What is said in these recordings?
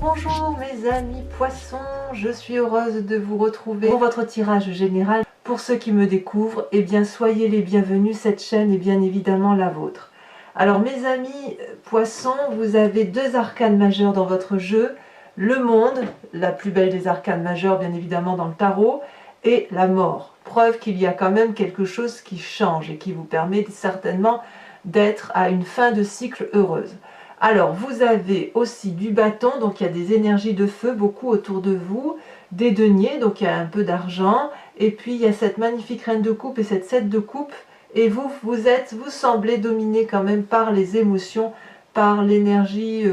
Bonjour mes amis poissons, je suis heureuse de vous retrouver pour votre tirage général. Pour ceux qui me découvrent, eh bien soyez les bienvenus, cette chaîne est bien évidemment la vôtre. Alors mes amis poissons, vous avez deux arcanes majeures dans votre jeu, le monde, la plus belle des arcanes majeures bien évidemment dans le tarot, et la mort. Preuve qu'il y a quand même quelque chose qui change et qui vous permet certainement d'être à une fin de cycle heureuse. Alors, vous avez aussi du bâton, donc il y a des énergies de feu beaucoup autour de vous, des deniers, donc il y a un peu d'argent, et puis il y a cette magnifique reine de coupe et cette 7 de coupe, et vous semblez dominé quand même par les émotions, par l'énergie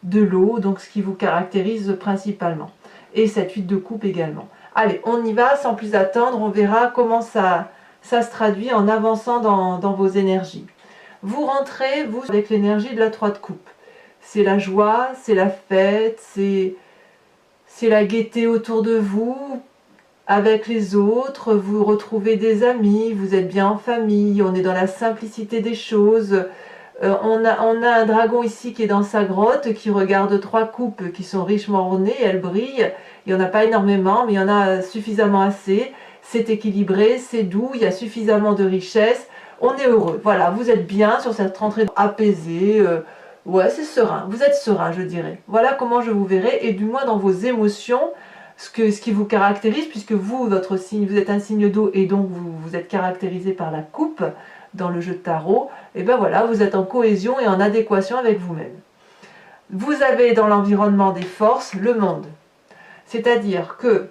de l'eau, donc ce qui vous caractérise principalement, et cette 8 de coupe également. Allez, on y va, sans plus attendre, on verra comment ça se traduit en avançant dans vos énergies. Vous rentrez, vous, avec l'énergie de la 3 de coupe. C'est la joie, c'est la fête, c'est la gaieté autour de vous, avec les autres, vous retrouvez des amis, vous êtes bien en famille, on est dans la simplicité des choses. On a un dragon ici qui est dans sa grotte, qui regarde 3 coupes qui sont richement ornées, elles brillent. Il n'y en a pas énormément, mais il y en a suffisamment assez. C'est équilibré, c'est doux, il y a suffisamment de richesse. On est heureux, voilà, vous êtes bien sur cette rentrée apaisée, ouais c'est serein, vous êtes serein je dirais. Voilà comment je vous verrai, et du moins dans vos émotions, ce qui vous caractérise, puisque vous, votre signe, vous êtes un signe d'eau et donc vous êtes caractérisé par la coupe dans le jeu de tarot, et bien voilà, vous êtes en cohésion et en adéquation avec vous-même. Vous avez dans l'environnement des forces, le monde, c'est-à-dire que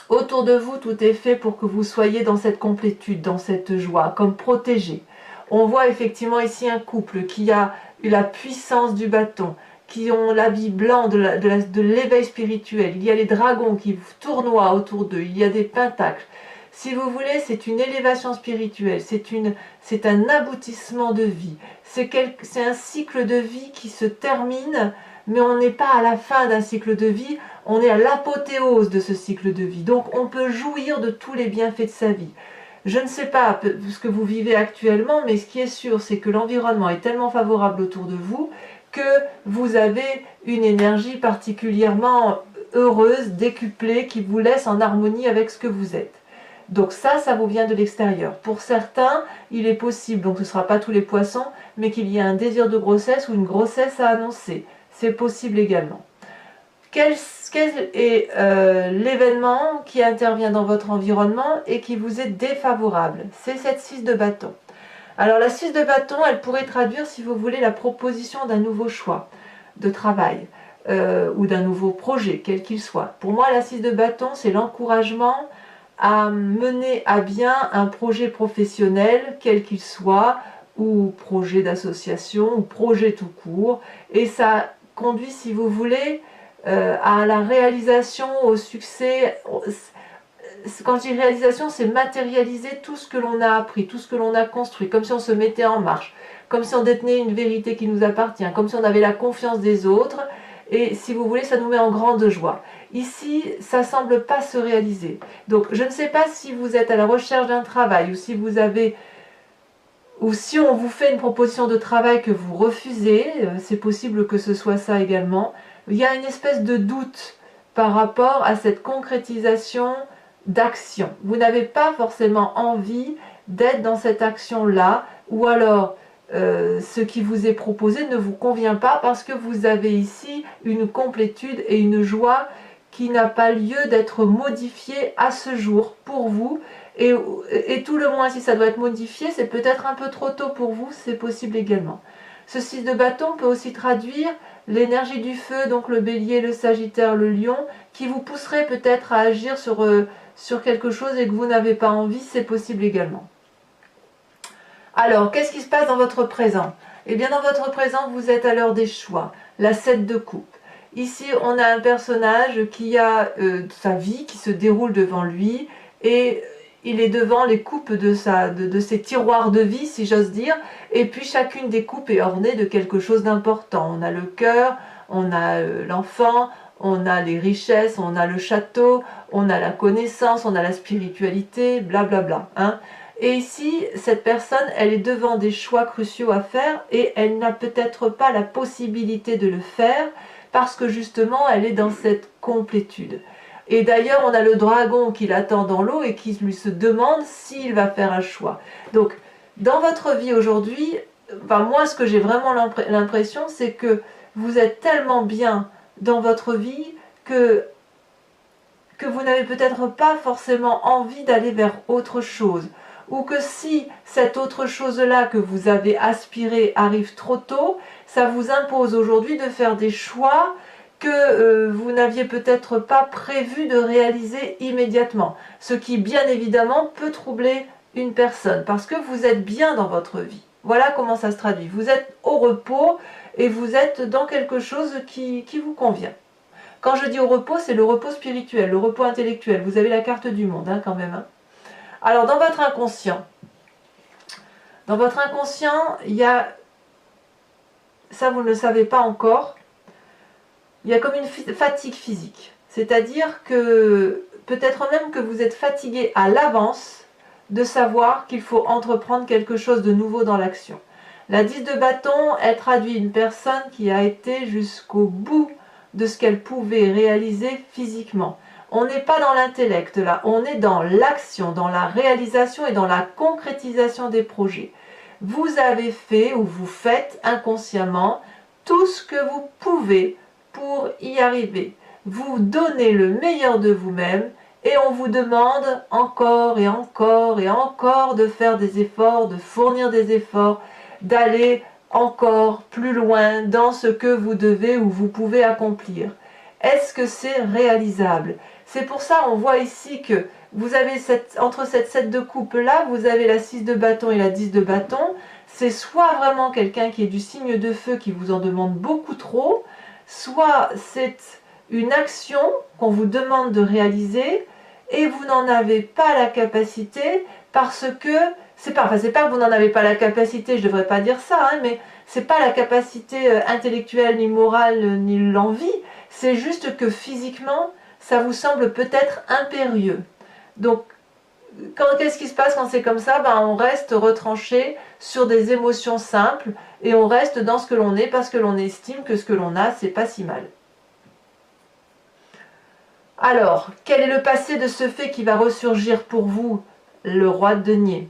autour de vous, tout est fait pour que vous soyez dans cette complétude, dans cette joie, comme protégé. On voit effectivement ici un couple qui a eu la puissance du bâton, qui ont l'habit blanc de l'éveil spirituel. Il y a les dragons qui tournoient autour d'eux, il y a des pentacles. Si vous voulez, c'est une élévation spirituelle, c'est un aboutissement de vie. C'est un cycle de vie qui se termine, mais on n'est pas à la fin d'un cycle de vie, on est à l'apothéose de ce cycle de vie. Donc on peut jouir de tous les bienfaits de sa vie. Je ne sais pas ce que vous vivez actuellement, mais ce qui est sûr, c'est que l'environnement est tellement favorable autour de vous que vous avez une énergie particulièrement heureuse, décuplée, qui vous laisse en harmonie avec ce que vous êtes. Donc ça vous vient de l'extérieur. Pour certains, il est possible, donc ce ne sera pas tous les poissons, mais qu'il y ait un désir de grossesse ou une grossesse à annoncer. C'est possible également. Quel est l'événement qui intervient dans votre environnement et qui vous est défavorable? C'est cette 6 de bâton. Alors la 6 de bâton, elle pourrait traduire, si vous voulez, la proposition d'un nouveau choix de travail ou d'un nouveau projet, quel qu'il soit. Pour moi, la 6 de bâton, c'est l'encouragement à mener à bien un projet professionnel, quel qu'il soit, ou projet d'association, ou projet tout court, et ça conduit, si vous voulez, à la réalisation, au succès. Quand je dis réalisation, c'est matérialiser tout ce que l'on a appris, tout ce que l'on a construit, comme si on se mettait en marche, comme si on détenait une vérité qui nous appartient, comme si on avait la confiance des autres, et si vous voulez, ça nous met en grande joie. Ici, ça ne semble pas se réaliser. Donc, je ne sais pas si vous êtes à la recherche d'un travail, ou si on vous fait une proposition de travail que vous refusez, c'est possible que ce soit ça également. Il y a une espèce de doute par rapport à cette concrétisation d'action. Vous n'avez pas forcément envie d'être dans cette action-là, ou alors ce qui vous est proposé ne vous convient pas parce que vous avez ici une complétude et une joie qui n'a pas lieu d'être modifiée à ce jour pour vous. Et tout le moins, si ça doit être modifié, c'est peut-être un peu trop tôt pour vous, c'est possible également. Ce 6 de bâton peut aussi traduire l'énergie du feu, donc le bélier, le sagittaire, le lion, qui vous pousserait peut-être à agir sur quelque chose et que vous n'avez pas envie, c'est possible également. Alors, qu'est-ce qui se passe dans votre présent? Eh bien, dans votre présent, vous êtes à l'heure des choix, la 7 de coupe. Ici, on a un personnage qui a sa vie qui se déroule devant lui, et il est devant les coupes de ses tiroirs de vie, si j'ose dire, et puis chacune des coupes est ornée de quelque chose d'important. On a le cœur, on a l'enfant, on a les richesses, on a le château, on a la connaissance, on a la spiritualité, blablabla. Hein. Et ici, cette personne, elle est devant des choix cruciaux à faire et elle n'a peut-être pas la possibilité de le faire parce que justement elle est dans cette complétude. Et d'ailleurs on a le dragon qui l'attend dans l'eau et qui lui se demande s'il va faire un choix. Donc dans votre vie aujourd'hui, enfin, moi ce que j'ai vraiment l'impression, c'est que vous êtes tellement bien dans votre vie que vous n'avez peut-être pas forcément envie d'aller vers autre chose. Ou que si cette autre chose-là que vous avez aspiré arrive trop tôt, ça vous impose aujourd'hui de faire des choix que vous n'aviez peut-être pas prévu de réaliser immédiatement. Ce qui, bien évidemment, peut troubler une personne, parce que vous êtes bien dans votre vie. Voilà comment ça se traduit. Vous êtes au repos et vous êtes dans quelque chose qui vous convient. Quand je dis au repos, c'est le repos spirituel, le repos intellectuel. Vous avez la carte du monde, hein, quand même. Hein. Alors, dans votre inconscient, il y a, ça vous ne le savez pas encore, il y a comme une fatigue physique. C'est-à-dire que peut-être même que vous êtes fatigué à l'avance de savoir qu'il faut entreprendre quelque chose de nouveau dans l'action. La 10 de bâton, elle traduit une personne qui a été jusqu'au bout de ce qu'elle pouvait réaliser physiquement. On n'est pas dans l'intellect là, on est dans l'action, dans la réalisation et dans la concrétisation des projets. Vous avez fait ou vous faites inconsciemment tout ce que vous pouvez pour y arriver. Vous donnez le meilleur de vous-même et on vous demande encore et encore et encore de faire des efforts, de fournir des efforts, d'aller encore plus loin dans ce que vous devez ou vous pouvez accomplir. Est-ce que c'est réalisable? C'est pour ça on voit ici que vous avez entre cette 7 de coupe là, vous avez la 6 de bâton et la 10 de bâton. C'est soit vraiment quelqu'un qui est du signe de feu qui vous en demande beaucoup trop, soit c'est une action qu'on vous demande de réaliser et vous n'en avez pas la capacité parce que c'est pas que vous n'en avez pas la capacité, je devrais pas dire ça, hein, mais c'est pas la capacité intellectuelle ni morale ni l'envie, c'est juste que physiquement ça vous semble peut-être impérieux. Donc qu'est-ce qui se passe quand c'est comme ça? On reste retranché sur des émotions simples et on reste dans ce que l'on est parce que l'on estime que ce que l'on a c'est pas si mal. Alors, quel est le passé de ce fait qui va ressurgir pour vous? Le roi de denier.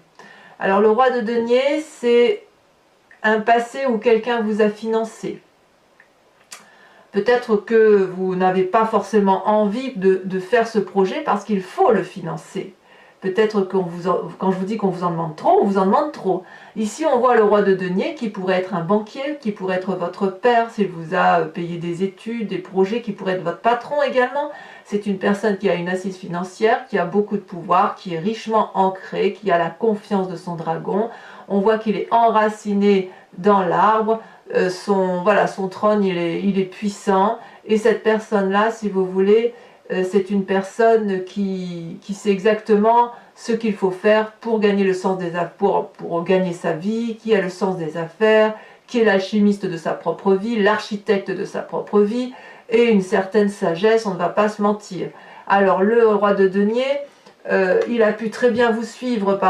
Alors le roi de denier, c'est un passé où quelqu'un vous a financé. Peut-être que vous n'avez pas forcément envie de faire ce projet parce qu'il faut le financer. Peut-être que quand je vous dis qu'on vous en demande trop, on vous en demande trop. Ici, on voit le roi de denier qui pourrait être un banquier, qui pourrait être votre père s'il vous a payé des études, des projets, qui pourrait être votre patron également. C'est une personne qui a une assise financière, qui a beaucoup de pouvoir, qui est richement ancrée, qui a la confiance de son dragon. On voit qu'il est enraciné dans l'arbre. Son trône, il est puissant. Et cette personne-là, si vous voulez, c'est une personne qui sait exactement ce qu'il faut faire pour gagner le sens des affaires, pour gagner sa vie, qui a le sens des affaires, qui est l'alchimiste de sa propre vie, l'architecte de sa propre vie, et une certaine sagesse, on ne va pas se mentir. Alors le roi de denier, il a pu très bien vous suivre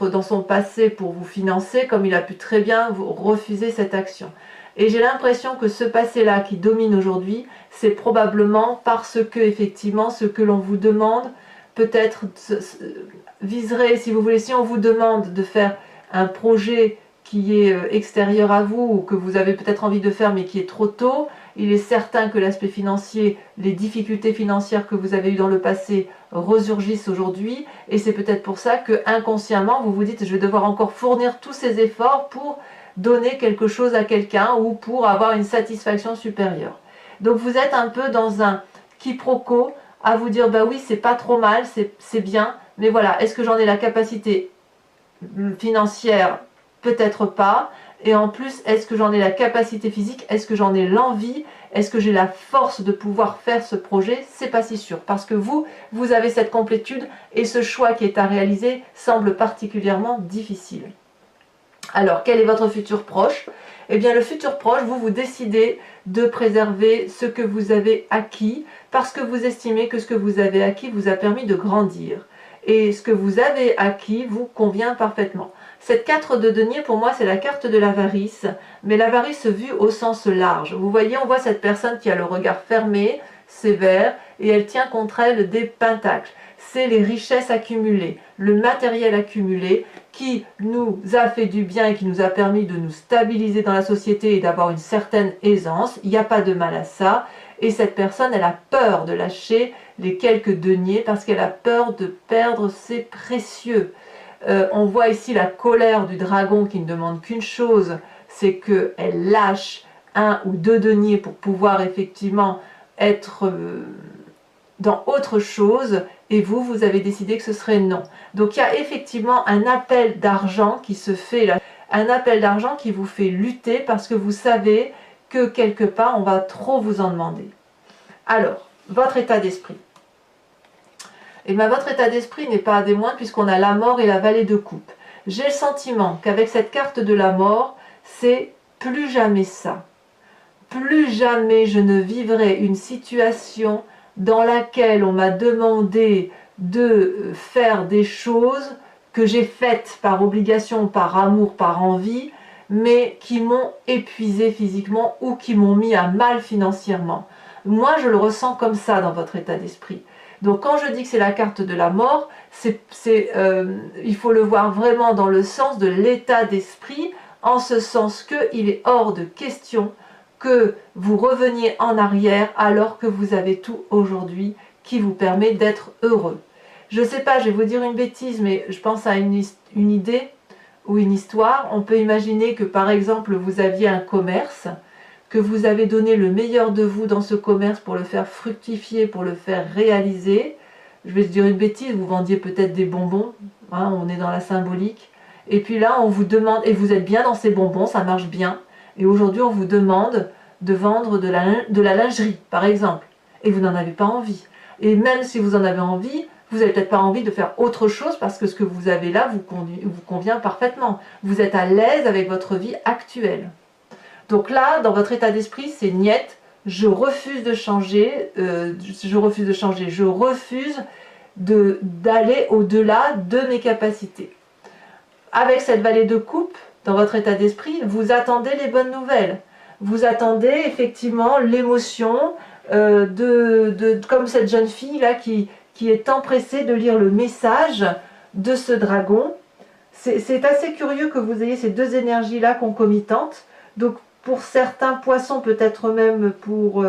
dans son passé pour vous financer, comme il a pu très bien vous refuser cette action. Et j'ai l'impression que ce passé-là qui domine aujourd'hui, c'est probablement parce que, effectivement, ce que l'on vous demande, peut-être viserait, si vous voulez, si on vous demande de faire un projet qui est extérieur à vous, ou que vous avez peut-être envie de faire, mais qui est trop tôt, il est certain que l'aspect financier, les difficultés financières que vous avez eues dans le passé resurgissent aujourd'hui, et c'est peut-être pour ça que, inconsciemment, vous vous dites, je vais devoir encore fournir tous ces efforts pour donner quelque chose à quelqu'un ou pour avoir une satisfaction supérieure. Donc vous êtes un peu dans un quiproquo à vous dire, bah oui, c'est pas trop mal, c'est bien, mais voilà, est-ce que j'en ai la capacité financière? Peut-être pas. Et en plus, est-ce que j'en ai la capacité physique? Est-ce que j'en ai l'envie? Est-ce que j'ai la force de pouvoir faire ce projet? C'est pas si sûr, parce que vous avez cette complétude et ce choix qui est à réaliser semble particulièrement difficile. Alors, quel est votre futur proche? Eh bien, le futur proche, vous décidez de préserver ce que vous avez acquis parce que vous estimez que ce que vous avez acquis vous a permis de grandir. Et ce que vous avez acquis vous convient parfaitement. Cette carte de denier, pour moi, c'est la carte de l'avarice, mais l'avarice vue au sens large. Vous voyez, on voit cette personne qui a le regard fermé, sévère, et elle tient contre elle des pentacles. C'est les richesses accumulées, le matériel accumulé qui nous a fait du bien et qui nous a permis de nous stabiliser dans la société et d'avoir une certaine aisance. Il n'y a pas de mal à ça. Et cette personne, elle a peur de lâcher les quelques deniers parce qu'elle a peur de perdre ses précieux. On voit ici la colère du dragon qui ne demande qu'une chose, c'est qu'elle lâche 1 ou 2 deniers pour pouvoir effectivement être dans autre chose, et vous avez décidé que ce serait non. Donc il y a effectivement un appel d'argent qui se fait là, un appel d'argent qui vous fait lutter parce que vous savez que quelque part on va trop vous en demander. Alors, votre état d'esprit. Et bien votre état d'esprit n'est pas des moindres puisqu'on a la mort et la vallée de coupe. J'ai le sentiment qu'avec cette carte de la mort, c'est plus jamais ça. Plus jamais je ne vivrai une situation dans laquelle on m'a demandé de faire des choses que j'ai faites par obligation, par amour, par envie, mais qui m'ont épuisé physiquement ou qui m'ont mis à mal financièrement. Moi, je le ressens comme ça dans votre état d'esprit. Donc quand je dis que c'est la carte de la mort, il faut le voir vraiment dans le sens de l'état d'esprit, en ce sens qu'il est hors de question que vous reveniez en arrière alors que vous avez tout aujourd'hui qui vous permet d'être heureux. Je ne sais pas, je vais vous dire une bêtise, mais je pense à une idée ou une histoire. On peut imaginer que par exemple vous aviez un commerce, que vous avez donné le meilleur de vous dans ce commerce pour le faire fructifier, pour le faire réaliser. Je vais te dire une bêtise, vous vendiez peut-être des bonbons, hein, on est dans la symbolique. Et puis là, on vous demande, et vous êtes bien dans ces bonbons, ça marche bien. Et aujourd'hui, on vous demande de vendre de la lingerie, par exemple. Et vous n'en avez pas envie. Et même si vous en avez envie, vous n'avez peut-être pas envie de faire autre chose parce que ce que vous avez là vous convient parfaitement. Vous êtes à l'aise avec votre vie actuelle. Donc là, dans votre état d'esprit, c'est niet, je refuse de changer, je refuse d'aller au-delà de mes capacités. Avec cette vallée de coupe, dans votre état d'esprit, vous attendez les bonnes nouvelles. Vous attendez effectivement l'émotion comme cette jeune fille là qui est empressée de lire le message de ce dragon. C'est assez curieux que vous ayez ces deux énergies là concomitantes. Donc pour certains poissons, peut-être même pour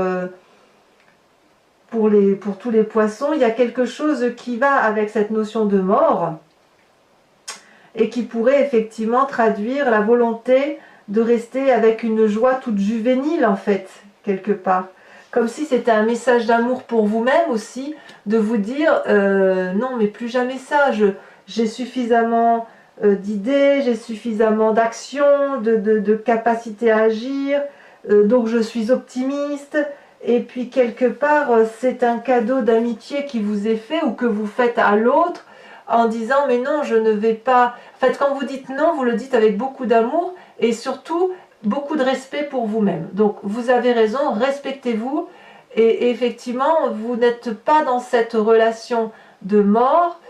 tous les poissons, il y a quelque chose qui va avec cette notion de mort et qui pourrait effectivement traduire la volonté de rester avec une joie toute juvénile en fait, quelque part. Comme si c'était un message d'amour pour vous-même aussi, de vous dire non mais plus jamais ça, j'ai suffisamment d'idées, j'ai suffisamment d'actions, de capacité à agir, donc je suis optimiste. Et puis quelque part, c'est un cadeau d'amitié qui vous est fait ou que vous faites à l'autre en disant mais non, je ne vais pas... En fait, quand vous dites non, vous le dites avec beaucoup d'amour et surtout beaucoup de respect pour vous-même. Donc vous avez raison, respectez-vous et effectivement, vous n'êtes pas dans cette relation de mort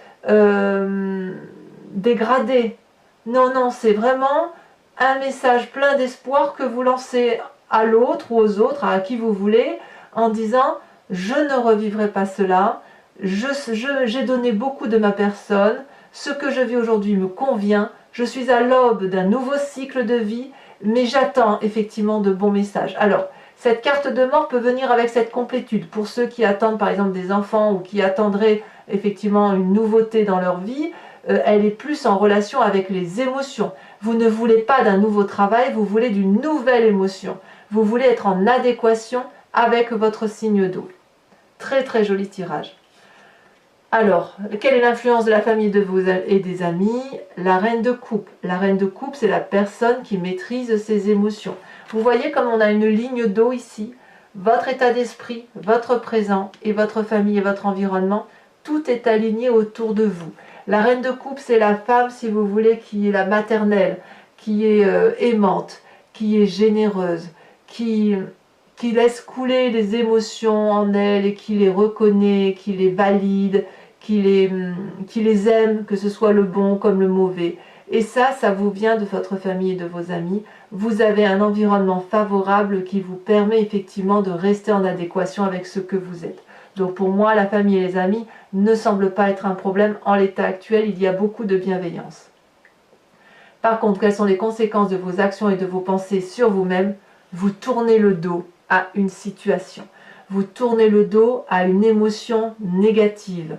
dégradée. Non, non, c'est vraiment un message plein d'espoir que vous lancez à l'autre ou aux autres, à qui vous voulez, en disant « je ne revivrai pas cela, j'ai donné beaucoup de ma personne, ce que je vis aujourd'hui me convient, je suis à l'aube d'un nouveau cycle de vie, mais j'attends effectivement de bons messages. » Alors, cette carte de mort peut venir avec cette complétude. Pour ceux qui attendent par exemple des enfants ou qui attendraient effectivement une nouveauté dans leur vie, elle est plus en relation avec les émotions. Vous ne voulez pas d'un nouveau travail, vous voulez d'une nouvelle émotion. Vous voulez être en adéquation avec votre signe d'eau. Très très joli tirage. Alors, quelle est l'influence de la famille et des amis? La reine de coupe. La reine de coupe, c'est la personne qui maîtrise ses émotions. Vous voyez comme on a une ligne d'eau ici. Votre état d'esprit, votre présent et votre famille et votre environnement, tout est aligné autour de vous. La reine de coupe, c'est la femme, si vous voulez, qui est la maternelle, qui est aimante, qui est généreuse, qui laisse couler les émotions en elle et qui les reconnaît, qui les valide, qui les aime, que ce soit le bon comme le mauvais. Et ça vous vient de votre famille et de vos amis. Vous avez un environnement favorable qui vous permet effectivement de rester en adéquation avec ce que vous êtes. Donc pour moi, la famille et les amis ne semblent pas être un problème. En l'état actuel, il y a beaucoup de bienveillance. Par contre, quelles sont les conséquences de vos actions et de vos pensées sur vous-même? Vous tournez le dos à une situation. Vous tournez le dos à une émotion négative.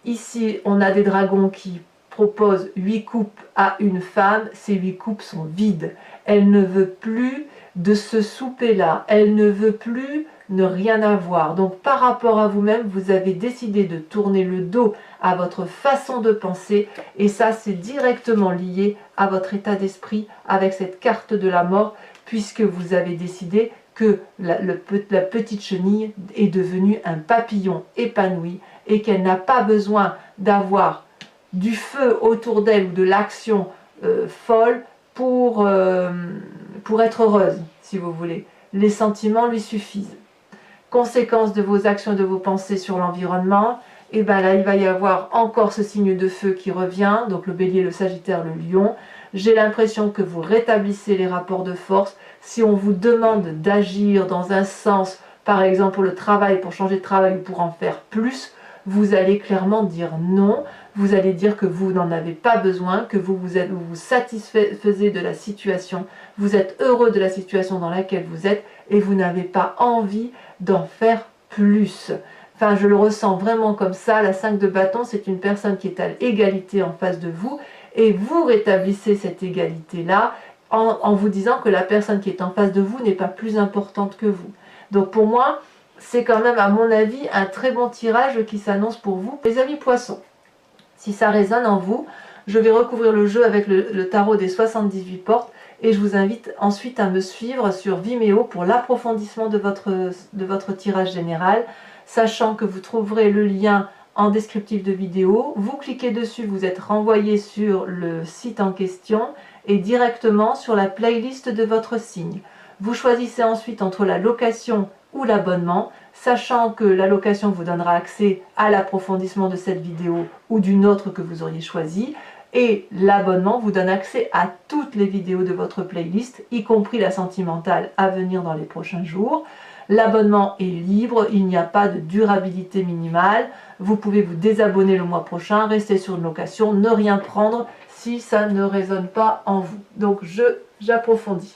Ici, on a des dragons qui proposent 8 coupes à une femme. Ces 8 coupes sont vides. Elle ne veut plus de ce souper-là. Elle ne veut plus ne rien avoir. Donc, par rapport à vous-même, vous avez décidé de tourner le dos à votre façon de penser. Et ça, c'est directement lié à votre état d'esprit avec cette carte de la mort, puisque vous avez décidé que la petite chenille est devenue un papillon épanoui et qu'elle n'a pas besoin d'avoir du feu autour d'elle ou de l'action folle pour être heureuse, si vous voulez. Les sentiments lui suffisent. Conséquence de vos actions et de vos pensées sur l'environnement, et bien là, il va y avoir encore ce signe de feu qui revient, donc le bélier, le sagittaire, le lion. J'ai l'impression que vous rétablissez les rapports de force. Si on vous demande d'agir dans un sens, par exemple pour le travail, pour changer de travail ou pour en faire plus, vous allez clairement dire non. Vous allez dire que vous n'en avez pas besoin, que vous vous satisfaisez de la situation, vous êtes heureux de la situation dans laquelle vous êtes et vous n'avez pas envie d'en faire plus. Enfin, je le ressens vraiment comme ça. La 5 de bâton, c'est une personne qui est à l'égalité en face de vous et vous rétablissez cette égalité-là en vous disant que la personne qui est en face de vous n'est pas plus importante que vous. Donc pour moi, c'est quand même, à mon avis, un très bon tirage qui s'annonce pour vous. Les amis poissons, si ça résonne en vous, je vais recouvrir le jeu avec le tarot des 78 portes et je vous invite ensuite à me suivre sur Vimeo pour l'approfondissement de votre tirage général, sachant que vous trouverez le lien en descriptif de vidéo. Vous cliquez dessus, vous êtes renvoyé sur le site en question et directement sur la playlist de votre signe. Vous choisissez ensuite entre la location ou l'abonnement, sachant que la location vous donnera accès à l'approfondissement de cette vidéo ou d'une autre que vous auriez choisie, et l'abonnement vous donne accès à toutes les vidéos de votre playlist, y compris la sentimentale à venir dans les prochains jours. L'abonnement est libre, il n'y a pas de durabilité minimale. Vous pouvez vous désabonner le mois prochain, rester sur une location, ne rien prendre si ça ne résonne pas en vous. Donc j'approfondis.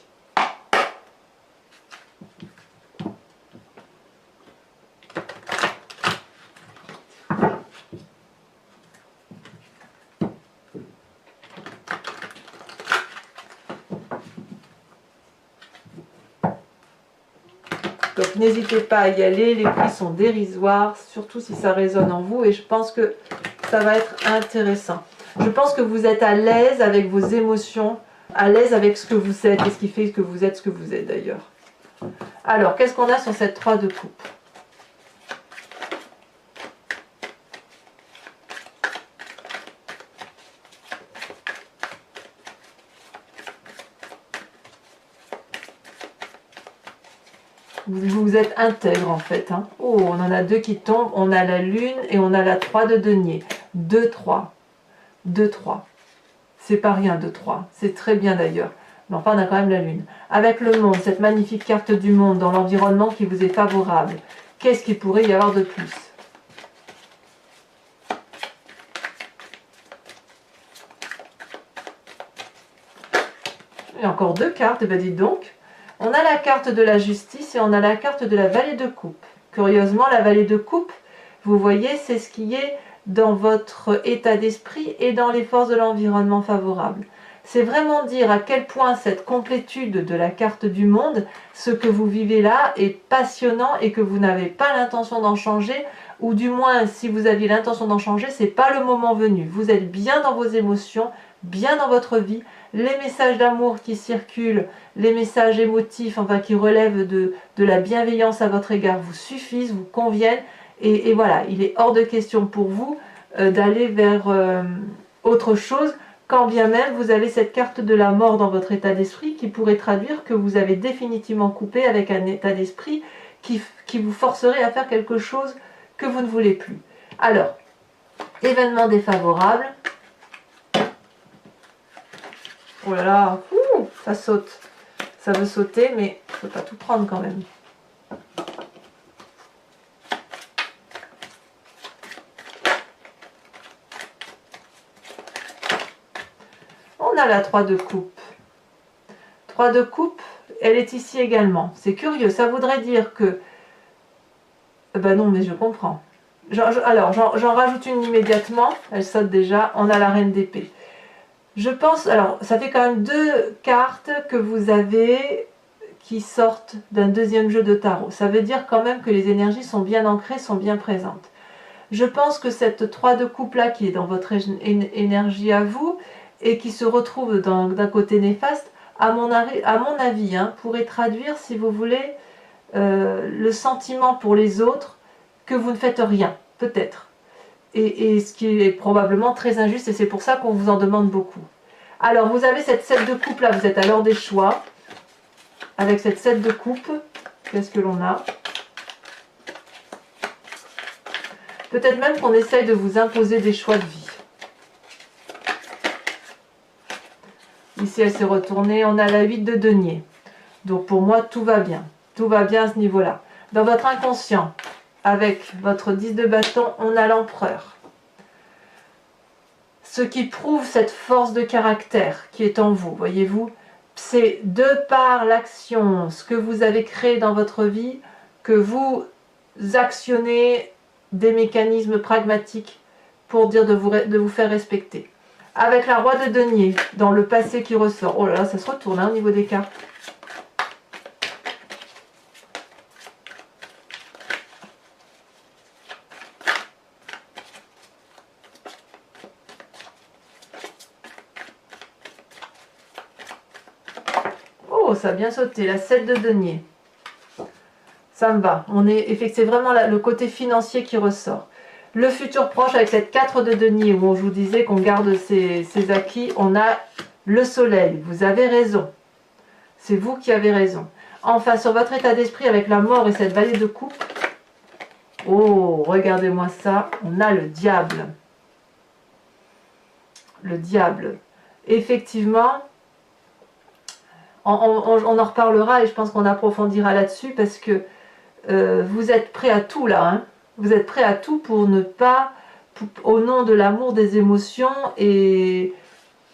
Donc n'hésitez pas à y aller, les prix sont dérisoires, surtout si ça résonne en vous et je pense que ça va être intéressant. Je pense que vous êtes à l'aise avec vos émotions, à l'aise avec ce que vous êtes et ce qui fait que vous êtes ce que vous êtes d'ailleurs. Alors, qu'est-ce qu'on a sur cette 3 de coupe? Vous êtes intègre en fait. Hein. Oh, on en a 2 qui tombent. On a la lune et on a la 3 de denier. 2, 3. 2, 3. C'est pas rien, 2, 3. C'est très bien d'ailleurs. Mais enfin, on a quand même la lune. Avec le monde, cette magnifique carte du monde dans l'environnement qui vous est favorable. Qu'est-ce qu'il pourrait y avoir de plus? Il y a encore 2 cartes, ben dites donc. On a la carte de la justice et on a la carte de la vallée de coupe. Curieusement, la vallée de coupe, vous voyez, c'est ce qui est dans votre état d'esprit et dans les forces de l'environnement favorable. C'est vraiment dire à quel point cette complétude de la carte du monde, ce que vous vivez là, est passionnant et que vous n'avez pas l'intention d'en changer, ou du moins, si vous aviez l'intention d'en changer, c'est pas le moment venu. Vous êtes bien dans vos émotions, bien dans votre vie. Les messages d'amour qui circulent, les messages émotifs, enfin qui relèvent de la bienveillance à votre égard vous suffisent, vous conviennent. Et voilà, il est hors de question pour vous d'aller vers autre chose, quand bien même vous avez cette carte de la mort dans votre état d'esprit qui pourrait traduire que vous avez définitivement coupé avec un état d'esprit qui vous forcerait à faire quelque chose que vous ne voulez plus. Alors, événement défavorable. Oh là là, ça saute. Ça veut sauter, mais il ne faut pas tout prendre quand même. On a la 3 de coupe. 3 de coupe, elle est ici également. C'est curieux, ça voudrait dire que... Ben non, mais je comprends. Alors, j'en rajoute une immédiatement. Elle saute déjà. On a la reine d'épée. Je pense... Alors, ça fait quand même 2 cartes que vous avez qui sortent d'un deuxième jeu de tarot. Ça veut dire quand même que les énergies sont bien ancrées, sont bien présentes. Je pense que cette 3 de coupe là qui est dans votre énergie à vous et qui se retrouve d'un côté néfaste, à mon avis, hein, pourrait traduire, si vous voulez, le sentiment pour les autres que vous ne faites rien, peut-être. Et ce qui est probablement très injuste, et c'est pour ça qu'on vous en demande beaucoup. Alors, vous avez cette 7 de coupe là, vous êtes à l'heure des choix. Avec cette 7 de coupe, qu'est-ce que l'on a? Peut-être même qu'on essaye de vous imposer des choix de vie. Ici, elle s'est retournée. On a la 8 de denier. Donc, pour moi, tout va bien. Tout va bien à ce niveau-là. Dans votre inconscient, avec votre 10 de bâton, on a l'empereur. Ce qui prouve cette force de caractère qui est en vous, voyez-vous, c'est de par l'action, ce que vous avez créé dans votre vie, que vous actionnez des mécanismes pragmatiques pour dire de vous faire respecter. Avec la roi de denier, dans le passé qui ressort. Oh là là, ça se retourne hein, au niveau des cartes. Oh, ça a bien sauté, la 7 de denier. Ça me va. C'est vraiment le côté financier qui ressort. Le futur proche avec cette 4 de denier où je vous disais qu'on garde ses acquis, on a le soleil. Vous avez raison. C'est vous qui avez raison. Enfin, sur votre état d'esprit avec la mort et cette vallée de coupe, oh, regardez-moi ça, on a le diable. Le diable. Effectivement, on en reparlera et je pense qu'on approfondira là-dessus parce que vous êtes prêt à tout là. Hein. Vous êtes prêt à tout pour ne pas, au nom de l'amour, des émotions et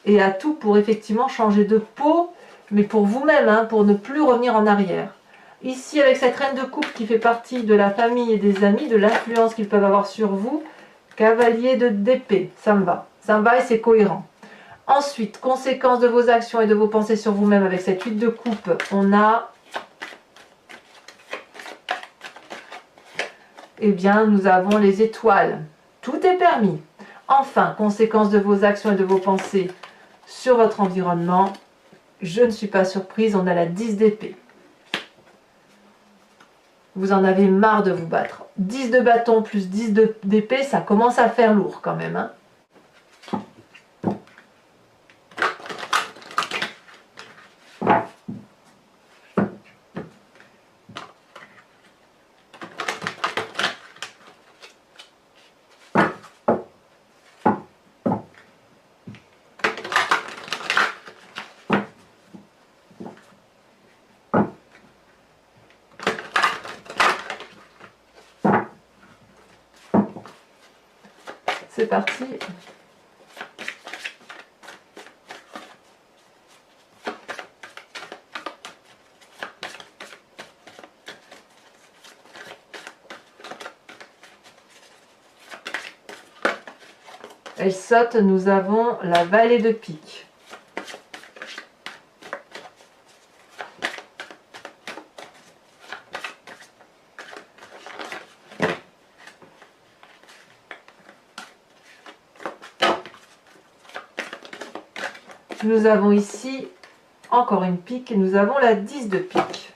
à tout pour effectivement changer de peau, mais pour vous-même, hein, pour ne plus revenir en arrière. Ici, avec cette reine de coupe qui fait partie de la famille et des amis, de l'influence qu'ils peuvent avoir sur vous, cavalier d'épée, ça me va. Ça me va et c'est cohérent. Ensuite, conséquence de vos actions et de vos pensées sur vous-même avec cette 8 de coupe, on a... Eh bien, nous avons les étoiles. Tout est permis. Enfin, conséquence de vos actions et de vos pensées sur votre environnement, je ne suis pas surprise, on a la 10 d'épée. Vous en avez marre de vous battre. 10 de bâton plus 10 d'épée, ça commence à faire lourd quand même. Hein. C'est parti. Elle saute, nous avons la vallée de pique. Nous avons ici encore une pique et nous avons la 10 de pique.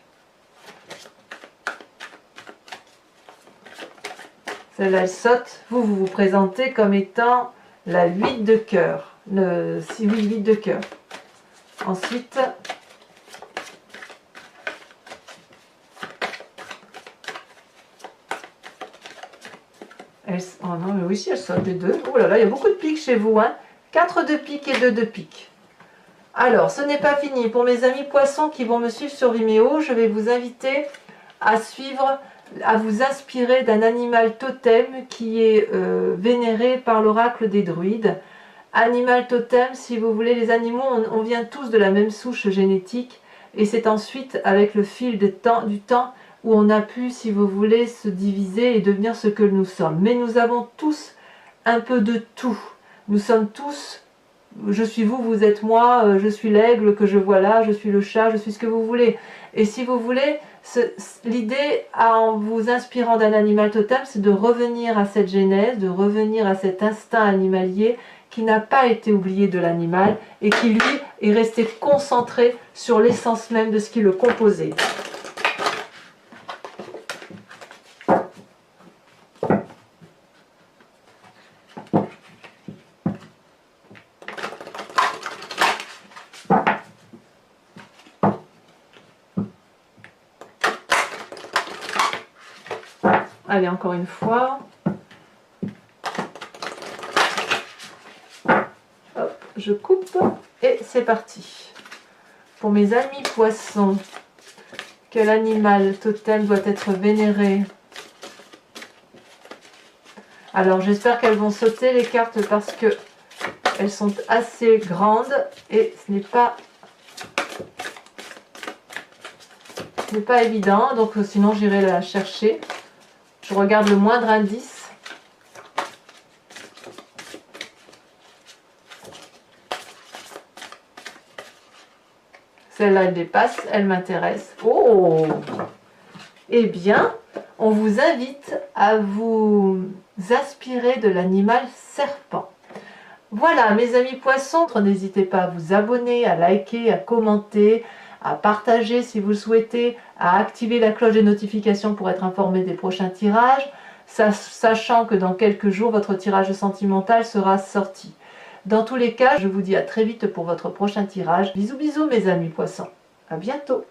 Celle-là, elle saute. Vous vous présentez comme étant la 8 de cœur. Le 8 de cœur. Ensuite, oh non, mais oui, si elle saute les deux. Oh là là, il y a beaucoup de piques chez vous. Hein. 4 de pique et 2 de pique. Alors, ce n'est pas fini. Pour mes amis poissons qui vont me suivre sur Vimeo, je vais vous inviter à suivre, à vous inspirer d'un animal totem qui est vénéré par l'oracle des druides. Animal totem, si vous voulez, les animaux, on vient tous de la même souche génétique, et c'est ensuite avec le fil du temps où on a pu, si vous voulez, se diviser et devenir ce que nous sommes. Mais nous avons tous un peu de tout. Nous sommes tous, je suis vous, vous êtes moi, je suis l'aigle que je vois là, je suis le chat, je suis ce que vous voulez. Et si vous voulez, l'idée en vous inspirant d'un animal totem, c'est de revenir à cette genèse, de revenir à cet instinct animalier qui n'a pas été oublié de l'animal et qui lui est resté concentré sur l'essence même de ce qui le composait. Allez, encore une fois. Hop, je coupe et c'est parti. Pour mes amis poissons, quel animal totem doit être vénéré? Alors j'espère qu'elles vont sauter les cartes parce que elles sont assez grandes et ce n'est pas évident, donc sinon j'irai la chercher. Je regarde le moindre indice. Celle-là, elle dépasse, elle m'intéresse. Oh! Eh bien, on vous invite à vous inspirer de l'animal serpent. Voilà, mes amis poissons, n'hésitez pas à vous abonner, à liker, à commenter, à partager si vous le souhaitez, à activer la cloche des notifications pour être informé des prochains tirages, sachant que dans quelques jours, votre tirage sentimental sera sorti. Dans tous les cas, je vous dis à très vite pour votre prochain tirage. Bisous bisous mes amis poissons, à bientôt.